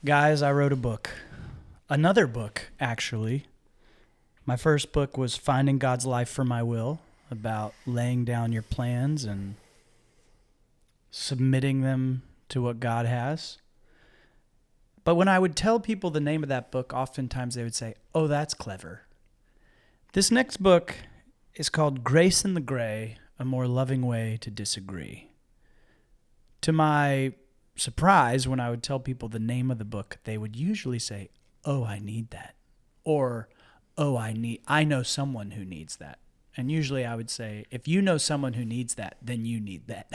Guys, I wrote a book. Another book, actually. My first book was Finding God's Life for My Will, about laying down your plans and submitting them to what God has. But when I would tell people the name of that book, oftentimes they would say, oh, that's clever. This next book is called Grace in the Gray, A More Loving Way to Disagree. To my surprise, when I would tell people the name of the book, they would usually say, oh, I need that. Or, oh, I know someone who needs that. And usually I would say, if you know someone who needs that, then you need that.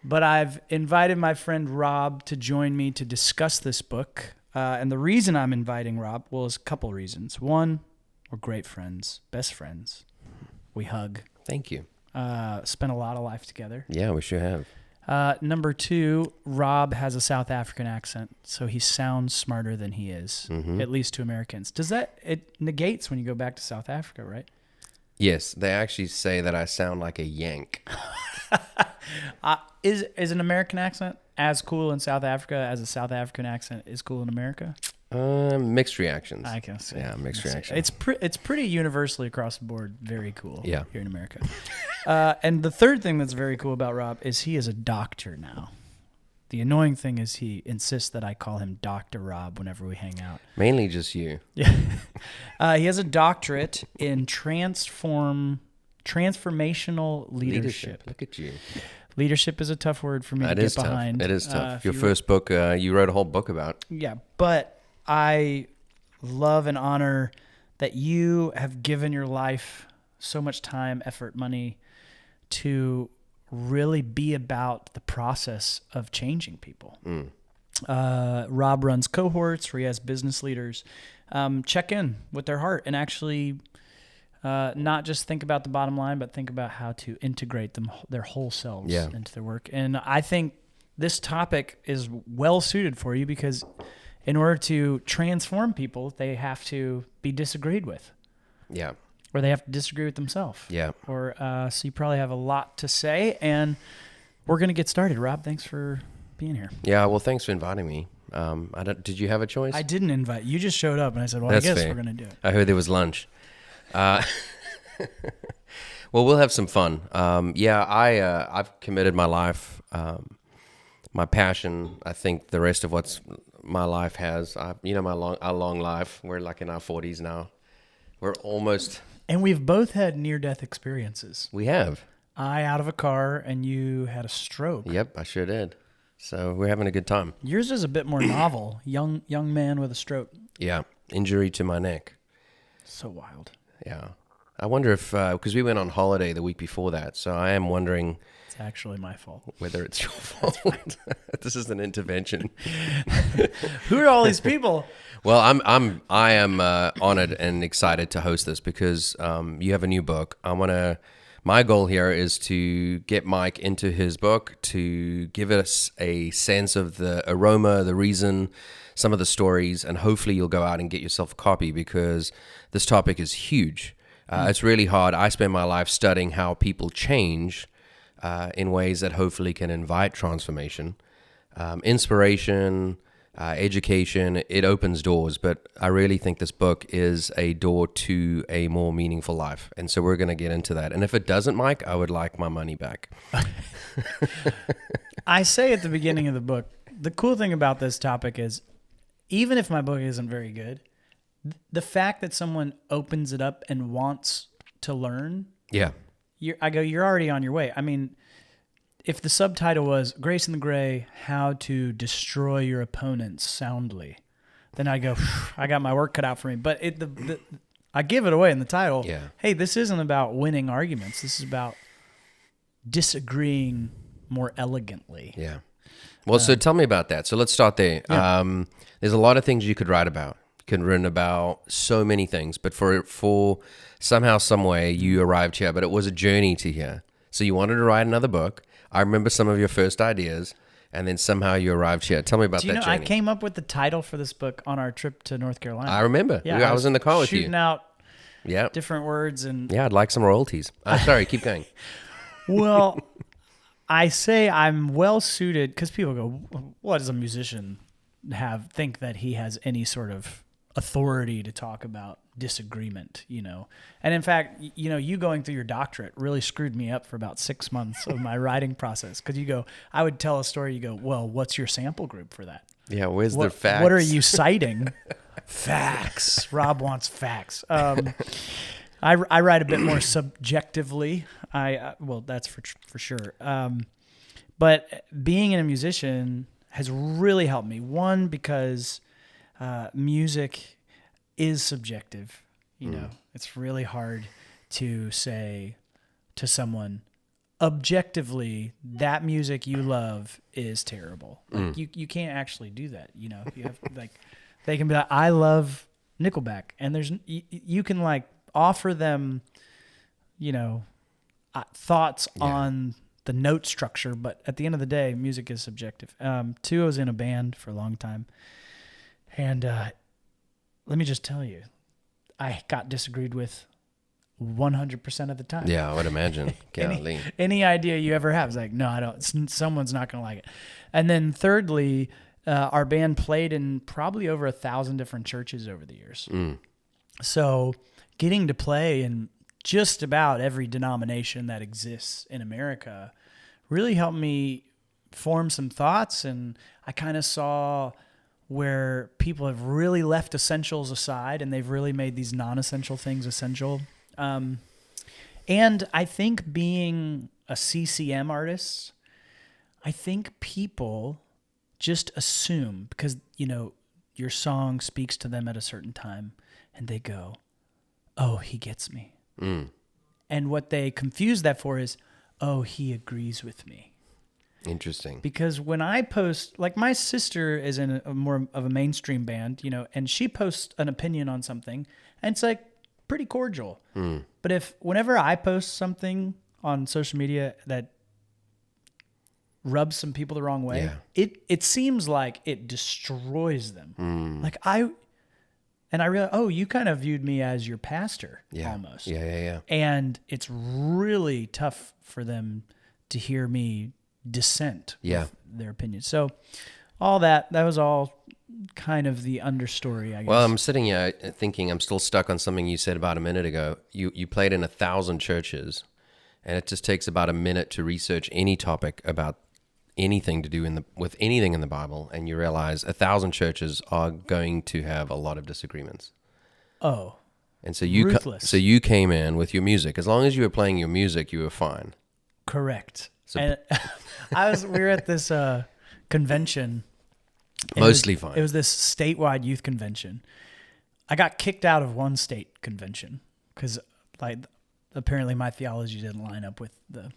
But I've invited my friend Rob to join me to discuss this book. And the reason I'm inviting Rob, well, is a couple reasons. One, we're great friends, best friends. We hug. Thank you. Spent a lot of life together. Yeah, we sure have. Number two, Rob has a South African accent, so he sounds smarter than he is, at least to Americans. It negates when you go back to South Africa, right? Yes, they actually say that I sound like a Yank. Is an American accent as cool in South Africa as a South African accent is cool in America? Mixed reactions. I can see. Yeah, mixed reactions. It's pretty universally across the board very cool here in America. And the third thing that's very cool about Rob is he is a doctor now. The annoying thing is he insists that I call him Dr. Rob whenever we hang out. Mainly just you. Yeah. He has a doctorate in transformational leadership. Look at you. Leadership is a tough word for me to get behind. It is tough. Your first book, you wrote a whole book about. Yeah, but I love and honor that you have given your life so much time, effort, money to really be about the process of changing people. Rob runs cohorts where he has business leaders check in with their heart and actually not just think about the bottom line, but think about how to integrate their whole selves into their work. And I think this topic is well suited for you because in order to transform people, they have to be disagreed with. Yeah. Or they have to disagree with themselves. Yeah. Or so you probably have a lot to say, and we're going to get started. Rob, thanks for being here. Yeah, well, thanks for inviting me. Did you have a choice? I didn't invite you. Just showed up, and I said, well, That's I guess fair. we're going to do it. I heard there was lunch. Well, we'll have some fun. I've committed my life, my passion. I think the rest of what's my life has, our long life. We're like in our 40s now. We're almost. And we've both had near-death experiences. We have. I out of a car, and you had a stroke. Yep, I sure did. So we're having a good time. Yours is a bit more novel. Young man with a stroke. Yeah, injury to my neck. So wild. Yeah. I wonder if, because we went on holiday the week before that, so I am wondering. It's actually my fault. Whether it's your fault. This is an intervention. Who are all these people? Well, I am honored and excited to host this because you have a new book. My goal here is to get Mike into his book, to give us a sense of the aroma, the reason, some of the stories, and hopefully you'll go out and get yourself a copy because this topic is huge. It's really hard. I spend my life studying how people change in ways that hopefully can invite transformation, inspiration, education. It opens doors, but I really think this book is a door to a more meaningful life. And so we're going to get into that. And if it doesn't, Mike, I would like my money back. I say at the beginning of the book, the cool thing about this topic is even if my book isn't very good, the fact that someone opens it up and wants to learn, you're already on your way. I mean, if the subtitle was Grace in the Gray, How to Destroy Your Opponents Soundly, then I go, I got my work cut out for me. But I give it away in the title. Yeah. Hey, this isn't about winning arguments. This is about disagreeing more elegantly. Yeah. Well, so tell me about that. So let's start there. Yeah. There's a lot of things you could write about. You could write about so many things, but for somehow, some way, you arrived here. But it was a journey to here. So you wanted to write another book. I remember some of your first ideas, and then somehow you arrived here. Tell me about that journey. I came up with the title for this book on our trip to North Carolina. I remember. Yeah, I was in the car with you. Shooting out different words. And yeah, I'd like some royalties. Sorry, keep going. Well, I say I'm well suited because people go, what is a musician think that he has any sort of authority to talk about disagreement, And in fact, you going through your doctorate really screwed me up for about 6 months of my writing process. Cause I would tell a story, you go, well, what's your sample group for that? Yeah. Where's the facts? What are you citing? Facts. Rob wants facts. I write a bit more subjectively. Well, that's for sure. But being a musician has really helped me. One, because music is subjective. It's really hard to say to someone, objectively, that music you love is terrible. Like you can't actually do that. You have they can be like, I love Nickelback, and you can like offer them, thoughts on the note structure, but at the end of the day, music is subjective. Two, I was in a band for a long time, and let me just tell you, I got disagreed with 100% of the time. Yeah, I would imagine. Any idea you ever have is like, no, I don't. Someone's not going to like it. And then thirdly, our band played in probably over 1,000 different churches over the years. So getting to play in just about every denomination that exists in America really helped me form some thoughts. And I kind of saw where people have really left essentials aside and they've really made these non-essential things essential. And I think being a CCM artist, I think people just assume because, your song speaks to them at a certain time and they go, oh, he gets me. And what they confuse that for is, oh, he agrees with me. Interesting. Because when I post, like my sister is in a more of a mainstream band, and she posts an opinion on something and it's like pretty cordial. But whenever I post something on social media that rubs some people the wrong way, it seems like it destroys them. Like I realized, oh, you kind of viewed me as your pastor almost. Yeah. And it's really tough for them to hear me dissent with their opinion. So all that was all kind of the understory, I guess. Well, I'm sitting here thinking I'm still stuck on something you said about a minute ago. You played in 1,000 churches, and it just takes about a minute to research any topic about anything to do with anything in the Bible, and you realize 1,000 churches are going to have a lot of disagreements. Oh, and so you came in with your music. As long as you were playing your music, you were fine. Correct. So, and we were at this convention. Mostly fine. It was this statewide youth convention. I got kicked out of one state convention because apparently my theology didn't line up with the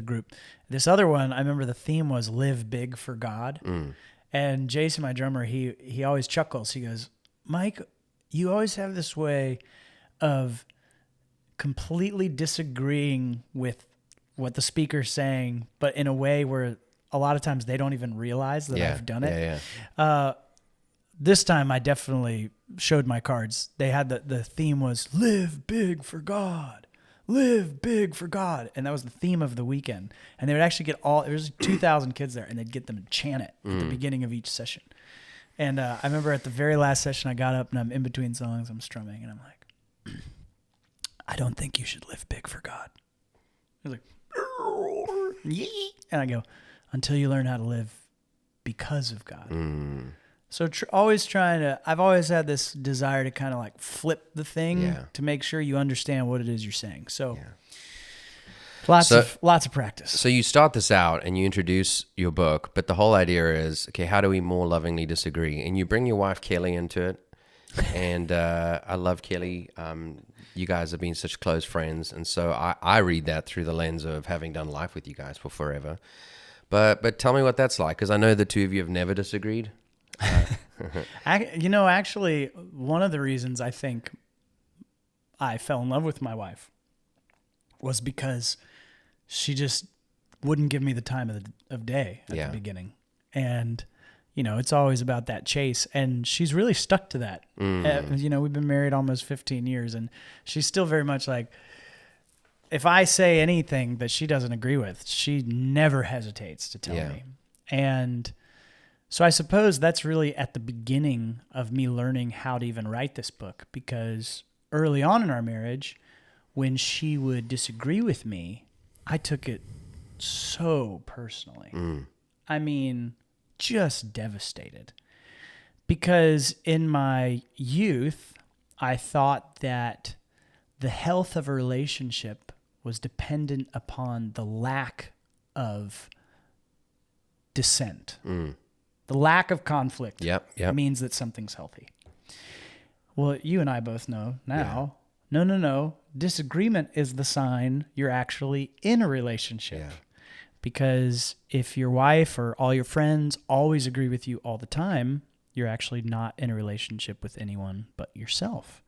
group. This other one, I remember the theme was live big for God. And Jason, my drummer, he always chuckles. He goes, Mike, you always have this way of completely disagreeing with what the speaker's saying, but in a way where a lot of times they don't even realize that I've done it. This time I definitely showed my cards. They had the theme was live big for God. Live big for God. And that was the theme of the weekend. And they would actually get there was 2,000 kids there, and they'd get them to chant it at the beginning of each session. And I remember at the very last session, I got up and I'm in between songs, I'm strumming, and I'm like, I don't think you should live big for God. He was like, and I go, until you learn how to live because of God. So I've always had this desire to kind of like flip the thing to make sure you understand what it is you're saying. So lots of practice. So you start this out and you introduce your book, but the whole idea is, okay, how do we more lovingly disagree? And you bring your wife Kelly into it. And I love Kelly. You guys have been such close friends. And so I read that through the lens of having done life with you guys for forever. But tell me what that's like, because I know the two of you have never disagreed. Actually, one of the reasons I think I fell in love with my wife was because she just wouldn't give me the time of day at the beginning. And, it's always about that chase. And she's really stuck to that. We've been married almost 15 years, and she's still very much like, if I say anything that she doesn't agree with, she never hesitates to tell me. And So I suppose that's really at the beginning of me learning how to even write this book, because early on in our marriage, when she would disagree with me, I took it so personally. I mean, just devastated. Because in my youth, I thought that the health of a relationship was dependent upon the lack of dissent. The lack of conflict means that something's healthy. Well, you and I both know now, no. Disagreement is the sign you're actually in a relationship. Yeah. Because if your wife or all your friends always agree with you all the time, you're actually not in a relationship with anyone but yourself.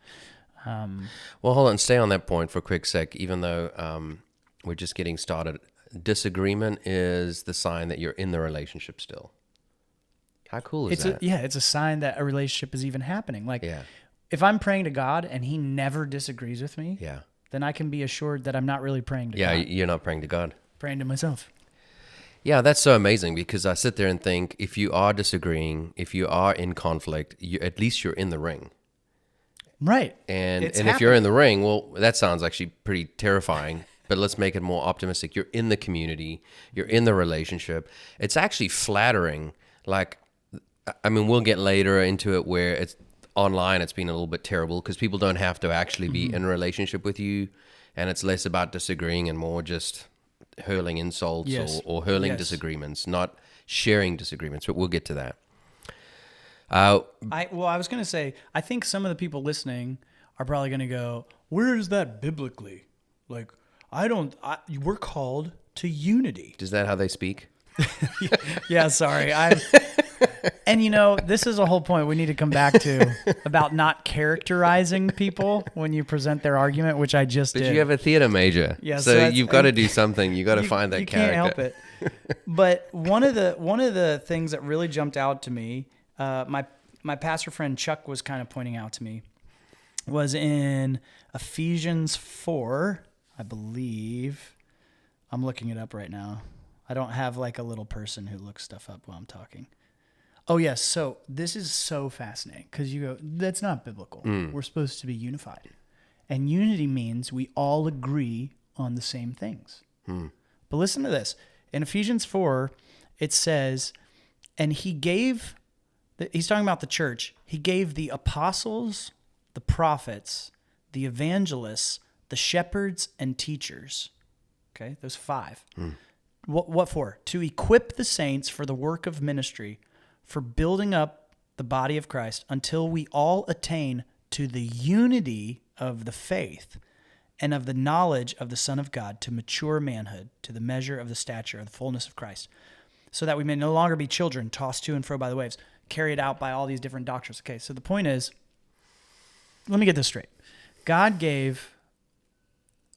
Well, hold on. Stay on that point for a quick sec. Even though we're just getting started, disagreement is the sign that you're in the relationship still. How cool is that? It's a sign that a relationship is even happening. Like, if I'm praying to God and he never disagrees with me, then I can be assured that I'm not really praying to God. Yeah, you're not praying to God. Praying to myself. Yeah, that's so amazing, because I sit there and think, if you are disagreeing, if you are in conflict, at least you're in the ring. Right. And if you're in the ring, well, that sounds actually pretty terrifying, but let's make it more optimistic. You're in the community, you're in the relationship. It's actually flattering. Like, I mean, we'll get later into it where it's online, it's been a little bit terrible because people don't have to actually be in a relationship with you, and it's less about disagreeing and more just hurling insults or hurling disagreements, not sharing disagreements, but we'll get to that. I was going to say, I think some of the people listening are probably going to go, where is that biblically? Like, we're called to unity. Is that how they speak? Yeah, sorry. And this is a whole point we need to come back to about not characterizing people when you present their argument, which I just did. But you have a theater major, so you've got to do something. You got to find that character. You can't help it. But one of the things that really jumped out to me, my pastor friend Chuck was kind of pointing out to me, was in Ephesians 4, I believe. I'm looking it up right now. I don't have like a little person who looks stuff up while I'm talking. Oh, yes. So this is so fascinating because you go, that's not biblical. We're supposed to be unified. And unity means we all agree on the same things. But listen to this. In Ephesians 4, it says, and he's talking about the church. He gave the apostles, the prophets, the evangelists, the shepherds, and teachers. Okay, those 5. What for? To equip the saints for the work of ministry, for building up the body of Christ until we all attain to the unity of the faith and of the knowledge of the Son of God, to mature manhood, to the measure of the stature of the fullness of Christ, so that we may no longer be children tossed to and fro by the waves, carried out by all these different doctrines. Okay, so the point is, let me get this straight. God gave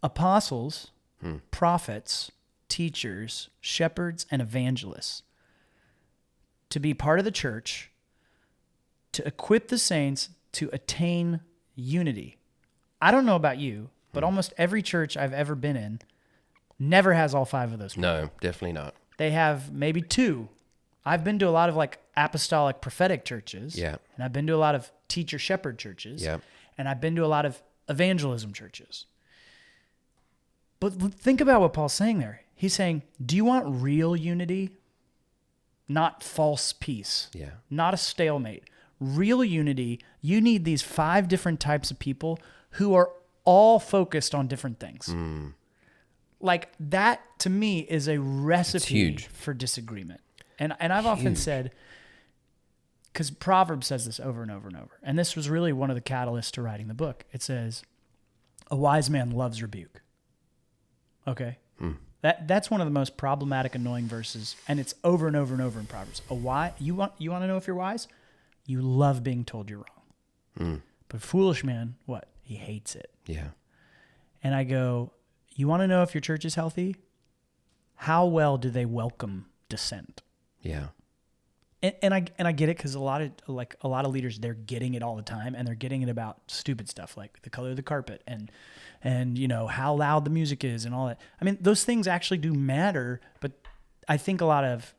apostles, prophets, teachers, shepherds, and evangelists to be part of the church, to equip the saints to attain unity. I don't know about you, but almost every church I've ever been in never has all 5 of those people. No, definitely not. They have maybe 2. I've been to a lot of like apostolic prophetic churches. Yeah. And I've been to a lot of teacher shepherd churches. Yeah. And I've been to a lot of evangelism churches. But think about what Paul's saying there. He's saying, do you want real unity? Not false peace. Yeah. Not a stalemate. Real unity, you need these 5 different types of people who are all focused on different things. Like that, to me, is a recipe for disagreement. And I've often said, because Proverbs says this over and over and over, and this was really one of the catalysts to writing the book. It says, a wise man loves rebuke. Okay? That's one of the most problematic, annoying verses, and it's over and over and over in Proverbs. You want to know if you're wise? You love being told you're wrong. But foolish man, what? He hates it. Yeah. And I go, you want to know if your church is healthy? How well do they welcome dissent? Yeah. And I get it, because a lot of leaders, they're getting it all the time, and they're getting it about stupid stuff like the color of the carpet and how loud the music is and all that. I mean, those things actually do matter, but I think a lot of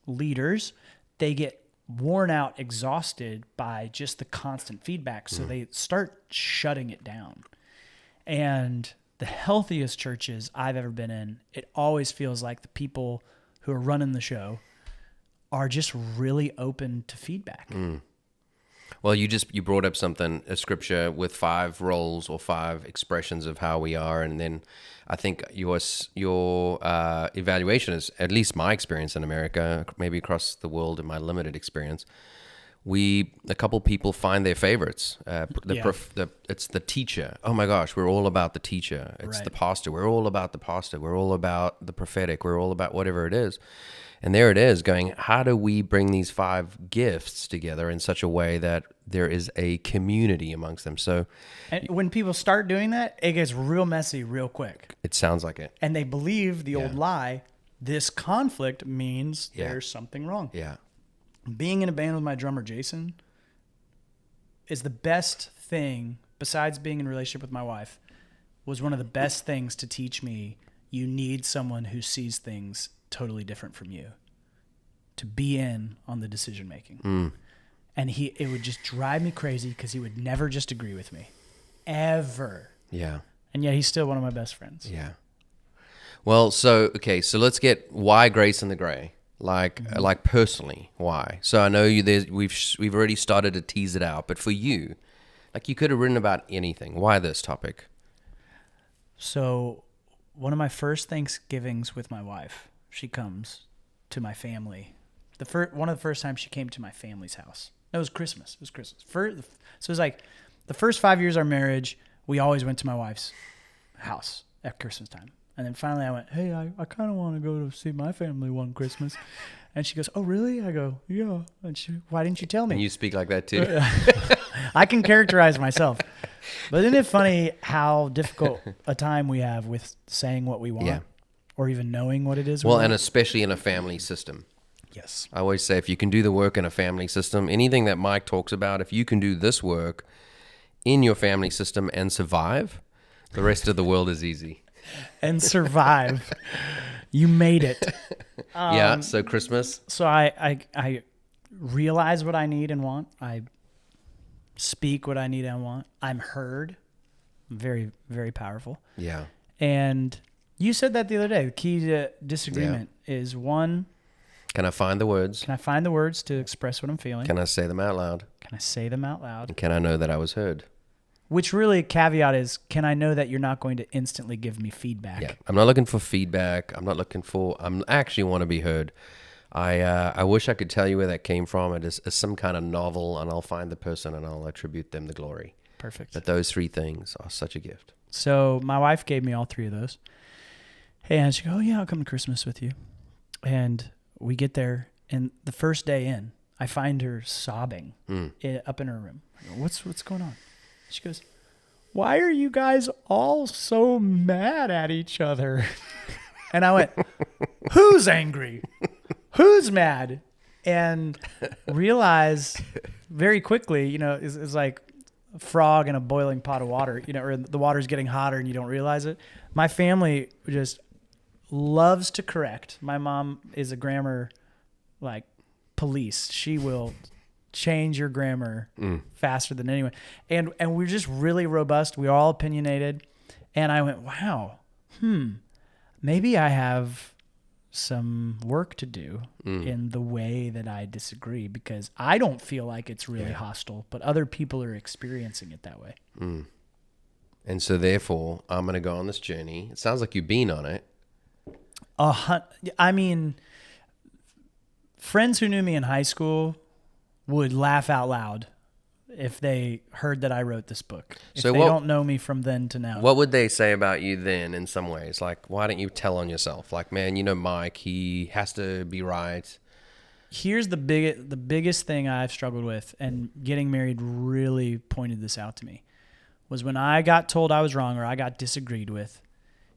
leaders, they get worn out, exhausted by just the constant feedback. So they start shutting it down. And the healthiest churches I've ever been in, it always feels like the people who are running the show are just really open to feedback. Well, you brought up a scripture with 5 roles or 5 expressions of how we are, and then I think your evaluation is, at least my experience in America, maybe across the world in my limited experience, a couple people find their favorites. It's the teacher. Oh my gosh, we're all about the teacher. It's Right. the pastor. We're all about the pastor. We're all about the prophetic. We're all about whatever it is. And there it is going, how do we bring these 5 gifts together in such a way that there is a community amongst them? So And when people start doing that, it gets real messy real quick. it sounds like it. And they believe the old lie, this conflict means Yeah. there's something wrong. Yeah. Being in a band with my drummer, Jason, is the best thing, besides being in a relationship with my wife, was one of the best things to teach me you need someone who sees things totally different from you to be in on the decision making. And it would just drive me crazy because he would never just agree with me, ever. Yeah. And yet he's still one of my best friends. Yeah. Well, so let's get why Grace in the Gray. Like personally, why? So I know we've already started to tease it out, but for you, like you could have written about anything. Why this topic? So one of my first Thanksgivings with my wife, she comes to my family. One of the first times she came to my family's house. No, it was Christmas. So it was like the first 5 years of our marriage, we always went to my wife's house at Christmas time. And then finally I went, hey, I kind of want to go to see my family one Christmas. And she goes, oh, really? I go, yeah. And why didn't you tell me? And you speak like that too. I can characterize myself. But isn't it funny how difficult a time we have with saying what we want? Yeah. Or even knowing what it is we Well, want? and especially in a family system. Yes. I always say if you can do the work in a family system, anything that Mike talks about, if you can do this work in your family system and survive, the rest of the world is easy. And survive. You made it. So Christmas. So I realize what I need and want. I speak what I need and want. I'm heard. Very, very powerful. Yeah. And you said that the other day. The key to disagreement is one, Can I find the words? can I find the words to express what I'm feeling? Can I say them out loud? Can I say them out loud? And can I know that I was heard? Which really caveat is, can I know that you're not going to instantly give me feedback? Yeah. I'm not looking for feedback. I actually want to be heard. I wish I could tell you where that came from. It is some kind of novel, and I'll find the person and I'll attribute them the glory. Perfect. But those 3 things are such a gift. So my wife gave me all 3 of those. Hey, and she goes, oh yeah, I'll come to Christmas with you. And we get there, and the first day in, I find her sobbing up in her room. I go, what's going on? She goes, why are you guys all so mad at each other? And I went, who's angry? Who's mad? And realize very quickly, it's like a frog in a boiling pot of water, or the water's getting hotter and you don't realize it. My family just loves to correct. My mom is a grammar police. She will change your grammar faster than anyone. And we're just really robust. We're all opinionated. And I went, wow, maybe I have some work to do in the way that I disagree, because I don't feel like it's really hostile, but other people are experiencing it that way. And so therefore, I'm going to go on this journey. It sounds like you've been on it. I mean, friends who knew me in high school would laugh out loud if they heard that I wrote this book. If they don't know me from then to now. What would they say about you then in some ways? Like, why don't you tell on yourself? Like, man, Mike, he has to be right. Here's the biggest thing I've struggled with, and getting married really pointed this out to me, was when I got told I was wrong or I got disagreed with,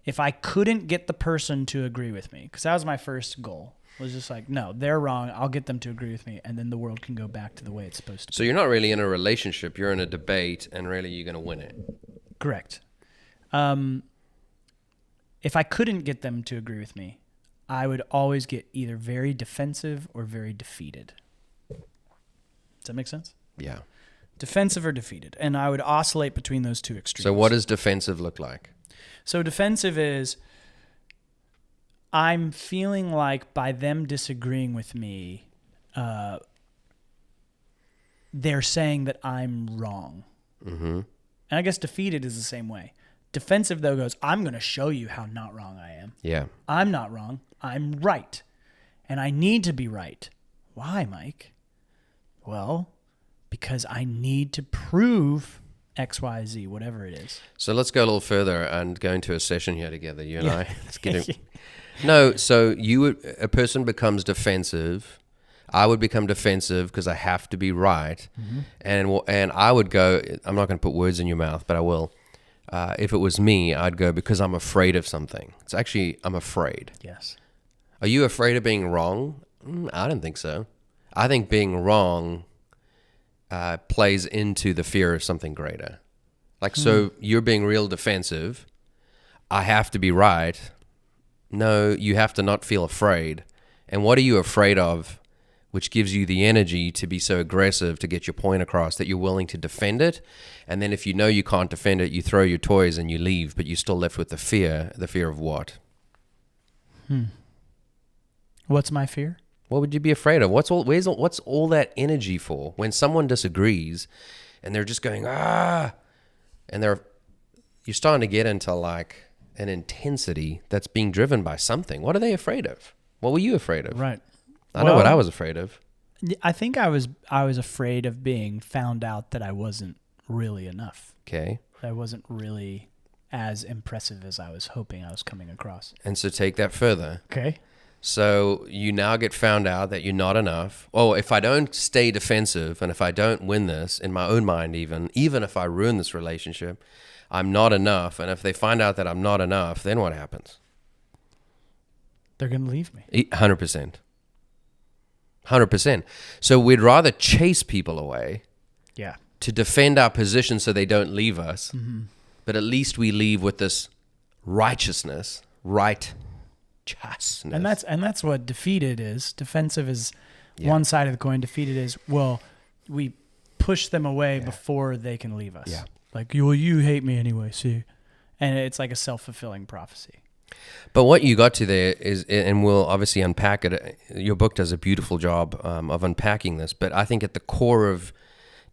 if I couldn't get the person to agree with me, because that was my first goal, was just like, no, they're wrong. I'll get them to agree with me, and then the world can go back to the way it's supposed to be. So you're not really in a relationship. You're in a debate, and really you're going to win it. Correct. If I couldn't get them to agree with me, I would always get either very defensive or very defeated. Does that make sense? Yeah. Defensive or defeated. And I would oscillate between those two extremes. So what does defensive look like? So defensive is I'm feeling like by them disagreeing with me, they're saying that I'm wrong. Mm-hmm. And I guess defeated is the same way. Defensive, though, goes, I'm going to show you how not wrong I am. Yeah. I'm not wrong. I'm right. And I need to be right. Why, Mike? Well, because I need to prove X, Y, Z, whatever it is. So let's go a little further and go into a session here together, you and I. Let's get it. No, so a person becomes defensive. I would become defensive because I have to be right. Mm-hmm. And I would go, I'm not going to put words in your mouth, but I will. If it was me, I'd go because I'm afraid of something. It's actually, I'm afraid. Yes. Are you afraid of being wrong? I don't think so. I think being wrong plays into the fear of something greater. Like, so you're being real defensive. I have to be right. No, you have to not feel afraid. And what are you afraid of, which gives you the energy to be so aggressive to get your point across that you're willing to defend it? And then if you know you can't defend it, you throw your toys and you leave, but you're still left with the fear. The fear of what? What's my fear? What would you be afraid of? What's all that energy for? When someone disagrees and they're just going, and you're starting to get into like an intensity that's being driven by something. What are they afraid of? What were you afraid of? Right. I know what I was afraid of. I think I was afraid of being found out that I wasn't really enough. Okay. I wasn't really as impressive as I was hoping I was coming across. And so take that further. Okay. So you now get found out that you're not enough. Oh, if I don't stay defensive and if I don't win this, in my own mind even if I ruin this relationship, I'm not enough. And if they find out that I'm not enough, then what happens? They're going to leave me. 100%. 100%. So we'd rather chase people away to defend our position so they don't leave us. Mm-hmm. But at least we leave with this righteousness, righteousness. And that's what defeated is. Defensive is one side of the coin. Defeated is, well, we push them away before they can leave us. Yeah. Like, you hate me anyway, see? And it's like a self-fulfilling prophecy. But what you got to there is, and we'll obviously unpack it. Your book does a beautiful job of unpacking this. But I think at the core of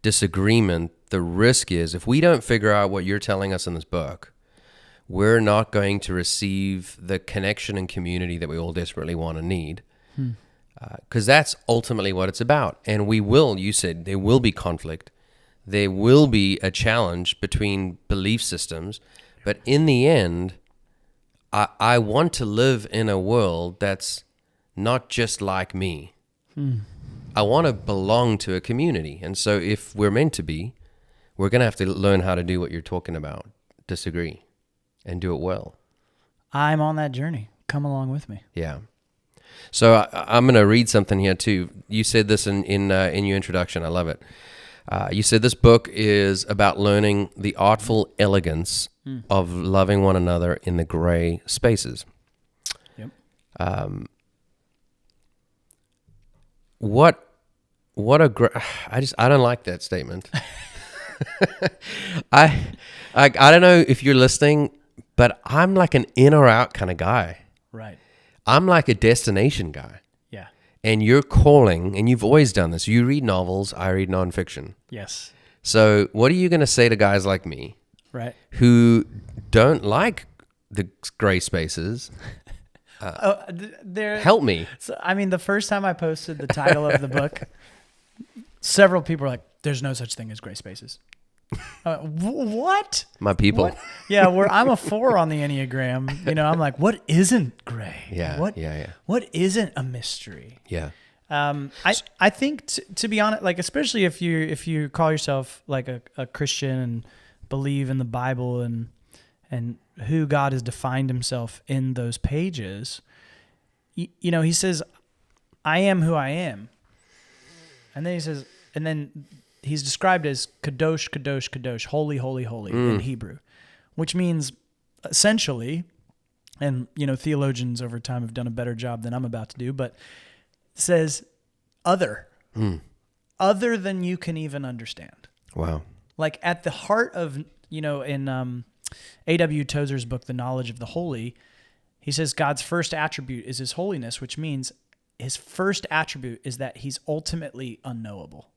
disagreement, the risk is if we don't figure out what you're telling us in this book, we're not going to receive the connection and community that we all desperately want and need. Because that's ultimately what it's about. And you said, there will be conflict. There will be a challenge between belief systems. But in the end, I want to live in a world that's not just like me. I want to belong to a community. And so if we're meant to be, we're going to have to learn how to do what you're talking about, disagree, and do it well. I'm on that journey. Come along with me. Yeah. So I'm going to read something here too. You said this in your introduction. I love it. You said this book is about learning the artful elegance of loving one another in the gray spaces. Yep. I don't like that statement. I don't know if you're listening, but I'm like an in or out kind of guy. Right. I'm like a destination guy. Yeah. And you're calling, and you've always done this. You read novels, I read nonfiction. Yes. So what are you going to say to guys like me, right, who don't like the gray spaces? Help me. So, I mean, the first time I posted the title of the book, several people were like, "There's no such thing as gray spaces." What? My people. What? Yeah, I'm a 4 on the Enneagram. I'm like, what isn't gray? Yeah. What isn't a mystery? Yeah. I think to be honest, like especially if you call yourself like a Christian and believe in the Bible and who God has defined Himself in those pages, He says, "I am who I am," and then He says, and then He's described as kadosh, kadosh, kadosh, holy, holy, holy in Hebrew, which means essentially, and theologians over time have done a better job than I'm about to do, but it says other, other than you can even understand. Wow. Like at the heart of, in A.W. Tozer's book, The Knowledge of the Holy, he says God's first attribute is his holiness, which means his first attribute is that he's ultimately unknowable.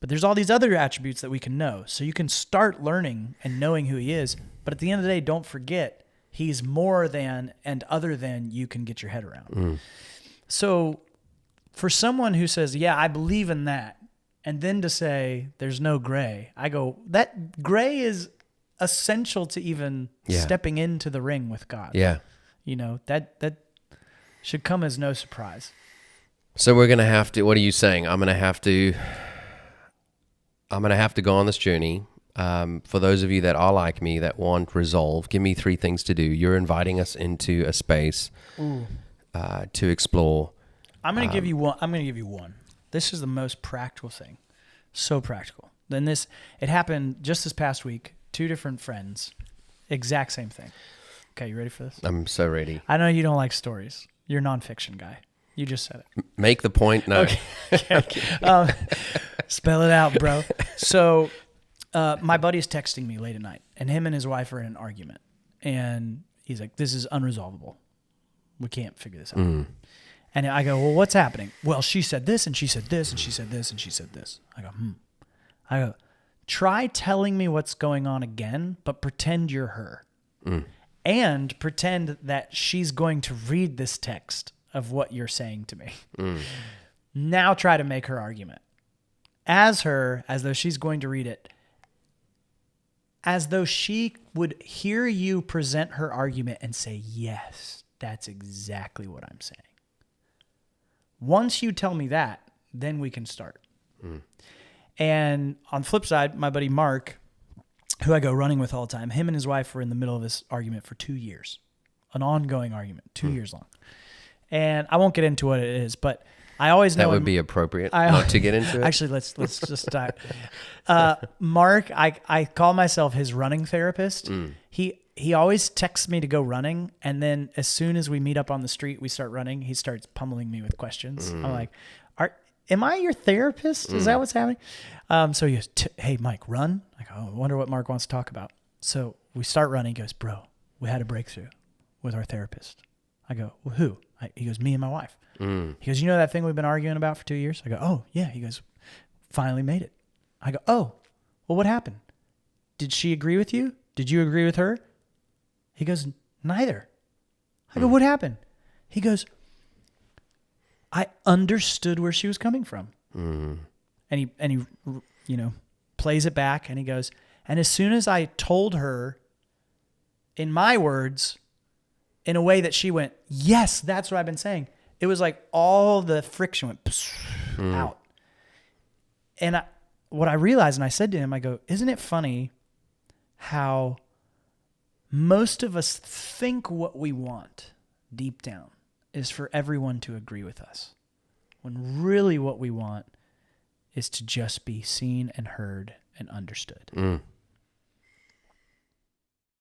But there's all these other attributes that we can know. So you can start learning and knowing who he is. But at the end of the day, don't forget, he's more than and other than you can get your head around. So for someone who says, yeah, I believe in that, and then to say there's no gray, I go, that gray is essential to even stepping into the ring with God. Yeah. That should come as no surprise. So we're going to have to, what are you saying? I'm going to have to go on this journey. For those of you that are like me, that want resolve, give me 3 things to do. You're inviting us into a space to explore. I'm going to give you one. This is the most practical thing. So practical. Then it happened just this past week. 2 different friends, exact same thing. Okay, you ready for this? I'm so ready. I know you don't like stories. You're a nonfiction guy. You just said it. Make the point. No. Okay. Spell it out, bro. So my buddy's texting me late at night, and him and his wife are in an argument. And he's like, this is unresolvable. We can't figure this out. And I go, well, what's happening? Well, she said this, and she said this, and she said this, and she said this. I go, try telling me what's going on again, but pretend you're her. And pretend that she's going to read this text of what you're saying to me. Now try to make her argument. As though she's going to read it. As though she would hear you present her argument and say, yes, that's exactly what I'm saying. Once you tell me that, then we can start. And on the flip side, my buddy Mark, who I go running with all the time, him and his wife were in the middle of this argument for 2 years. An ongoing argument, 2 years long. And I won't get into what it is, but I always know... That would be appropriate not to get into it. Actually, let's just start. Mark, I call myself his running therapist. He always texts me to go running, and then as soon as we meet up on the street, we start running, he starts pummeling me with questions. I'm like, am I your therapist? Is that what's happening? So he goes, hey, Mike, run? I go, I wonder what Mark wants to talk about. So we start running. He goes, bro, we had a breakthrough with our therapist. I go, well, who? He goes, me and my wife. He goes, you know that thing we've been arguing about for 2 years? I go, oh, yeah. He goes, finally made it. I go, oh, well, what happened? Did she agree with you? Did you agree with her? He goes, neither. I go, what happened? He goes, I understood where she was coming from. And he plays it back, and he goes, and as soon as I told her in my words, in a way that she went, yes, that's what I've been saying, it was like all the friction went out. And what I realized, and I said to him, I go, isn't it funny how most of us think what we want deep down is for everyone to agree with us, when really what we want is to just be seen and heard and understood.